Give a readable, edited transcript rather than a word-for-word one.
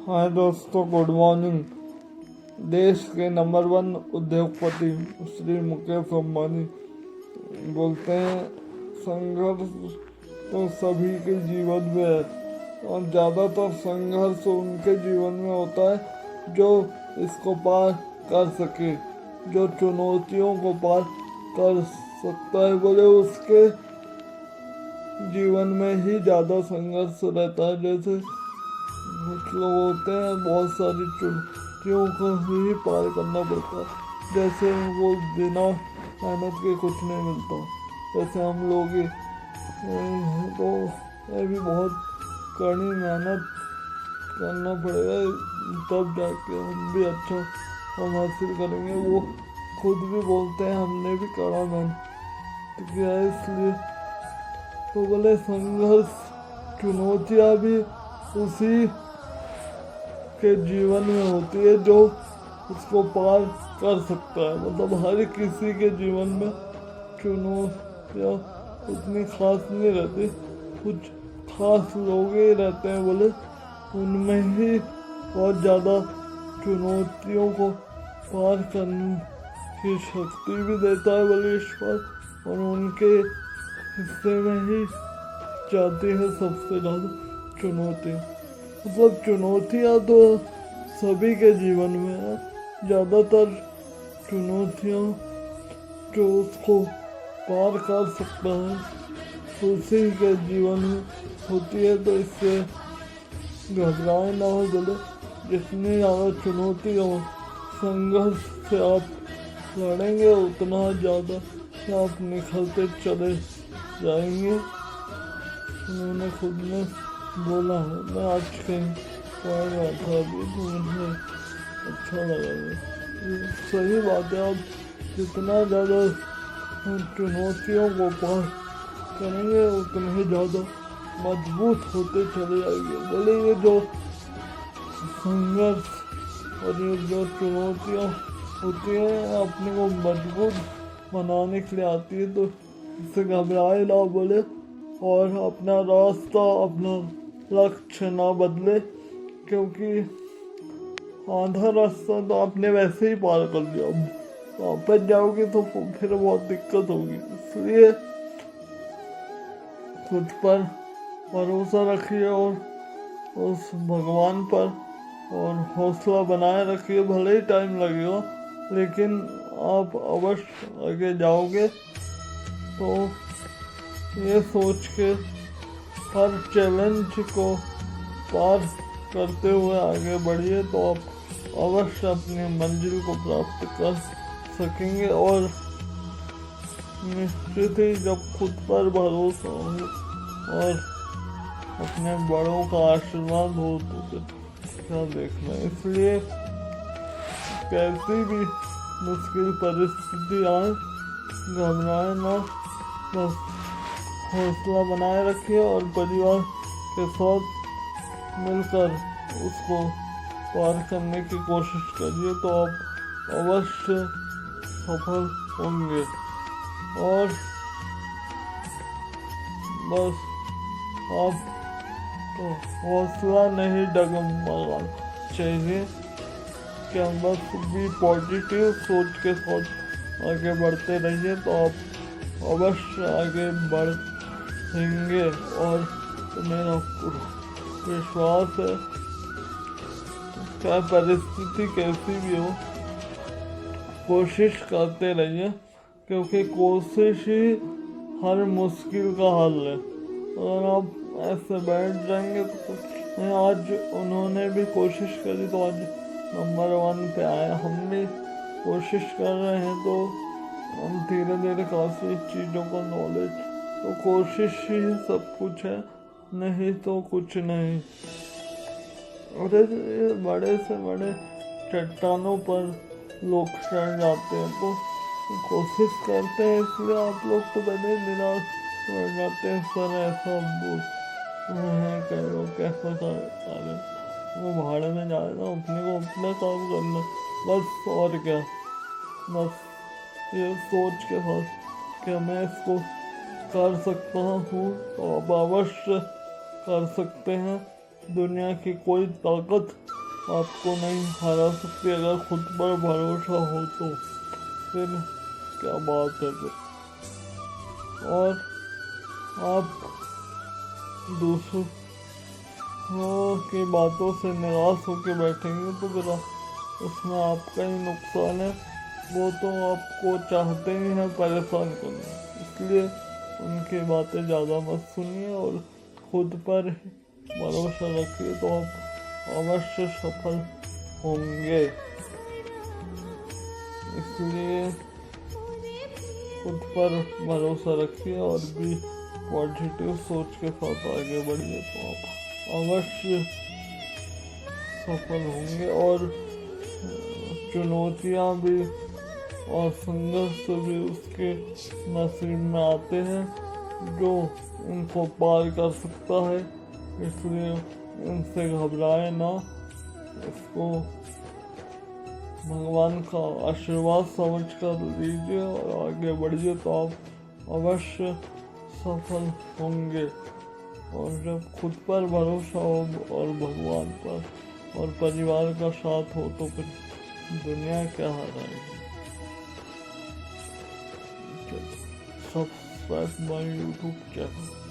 हाय दोस्तों, good morning. देश के नंबर 1 उद्योगपति श्री मुकेश अंबानी बोलते हैं, संघर्ष तो सभी के जीवन में है और ज़्यादातर संघर्ष उनके जीवन में होता है जो इसको पार कर सके, जो चुनौतियों को पार कर सकता है। बोले उसके जीवन में ही ज़्यादा संघर्ष रहता है। जैसे कुछ लोग होते हैं, बहुत सारी चुनौतियों को ही पार करना पड़ता है। जैसे वो बिना मेहनत के कुछ नहीं मिलता। जैसे हम लोग ही तो ये भी बहुत कड़ी मेहनत करना पड़ेगा, तब जाके हम भी अच्छा हम हासिल करेंगे। वो खुद भी बोलते हैं हमने भी कड़ा मेहनत किया है, इसलिए तो बोले संघर्ष चुनौतियाँ भी उसी के जीवन में होती है जो उसको पार कर सकता है। मतलब हर किसी के जीवन में चुनौतियाँ उतनी खास नहीं रहती, कुछ खास लोग ही रहते हैं, बोले उनमें ही बहुत ज़्यादा चुनौतियों को पार करने की शक्ति भी देता है बोले ईश्वर, और उनके हिस्से में ही जाती है सबसे ज़्यादा चुनौती। मतलब चुनौतियाँ तो सभी के जीवन में है, ज़्यादातर चुनौतियाँ जो उसको पार कर सकता है उसी के जीवन में होती है। तो इससे घबराए ना हो, बोले जितनी ज़्यादा चुनौती हो संघर्ष से आप लड़ेंगे उतना ज़्यादा आप निखरते चले जाएंगे। उन्होंने खुद ने बोला है। मैं आज कहीं पढ़ रहा था अभी, तो मुझे अच्छा लगा। सही बात है, आप जितना ज़्यादा चुनौतियों को पार करेंगे उतने ही ज़्यादा मजबूत होते चले जाएंगे। बोले ये जो संघर्ष और ये जो चुनौतियाँ होती हैं अपने को मजबूत बनाने के लिए आती है, तो इससे घबराए ना बोले और अपना रास्ता अपना लक्ष्य ना बदले, क्योंकि आधा रास्ता तो आपने वैसे ही पार कर लिया, वापस जाओगे तो फिर बहुत दिक्कत होगी। इसलिए खुद पर भरोसा रखिए और उस भगवान पर और हौसला बनाए रखिए। भले ही टाइम लगेगा लेकिन आप अवश्य आगे जाओगे। तो ये सोच के हर चैलेंज को पार करते हुए आगे बढ़िए, तो आप अवश्य अपनी मंजिल को प्राप्त कर सकेंगे। और निश्चित ही जब खुद पर भरोसा हो और अपने बड़ों का आशीर्वाद हो तो फिर क्या देखना। इसलिए कैसी भी मुश्किल परिस्थिति आए घबराए ना, बस हौसला बनाए रखिए और परिवार के साथ मिलकर उसको पार करने की कोशिश करिए, तो आप अवश्य सफल होंगे। और बस आप तो हौसला नहीं डगमगाना चाहिए, क्या बस भी पॉजिटिव सोच के साथ आगे बढ़ते रहिए, तो आप अवश्य आगे बढ़ेंगे। और मेरा विश्वास है क्या परिस्थिति कैसी भी हो कोशिश करते रहिए, क्योंकि कोशिश ही हर मुश्किल का हल है। अगर आप ऐसे बैठ जाएंगे तो कुछ नहीं। आज उन्होंने भी कोशिश करी तो आज नंबर 1 पे आए। हम भी कोशिश कर रहे हैं तो हम धीरे धीरे काफ़ी चीज़ों का नॉलेज, तो कोशिश ही सब कुछ है, नहीं तो कुछ नहीं। अरे बड़े से बड़े चट्टानों पर लोग चढ़ जाते हैं, तो कोशिश करते हैं, इसलिए आप लोग तो बड़े निराश हो जाते हैं। सर ऐसा बोल है कैसा कार्य, वो भाड़े में जाएगा, अपने को अपना काम करना बस, और क्या। बस ये सोच के साथ कि मैं इसको कर सकता हूँ, तो आप अवश्य कर सकते हैं। दुनिया की कोई ताकत आपको नहीं हरा सकती। अगर खुद पर भरोसा हो तो फिर क्या बात है फिर। और आप दूसरों की बातों से निराश होकर बैठेंगे तो फिर उसमें आपका ही नुकसान है। वो तो आपको चाहते ही हैं परेशान करना, इसलिए उनकी बातें ज़्यादा मत सुनिए और खुद पर भरोसा रखिए तो आप अवश्य सफल होंगे। इसलिए खुद पर भरोसा रखिए और भी पॉजिटिव सोच के साथ आगे बढ़िए तो आप अवश्य सफल होंगे। और चुनौतियाँ भी और संघर्ष भी उसके नसीब में आते हैं जो उनको पार कर सकता है। इसलिए उनसे घबराए ना, इसको भगवान का आशीर्वाद समझ कर लीजिए और आगे बढ़िए तो आप अवश्य सफल होंगे। और जब खुद पर भरोसा हो और भगवान पर और परिवार का साथ हो तो फिर दुनिया क्या हराएगी। Subscribe my YouTube channel.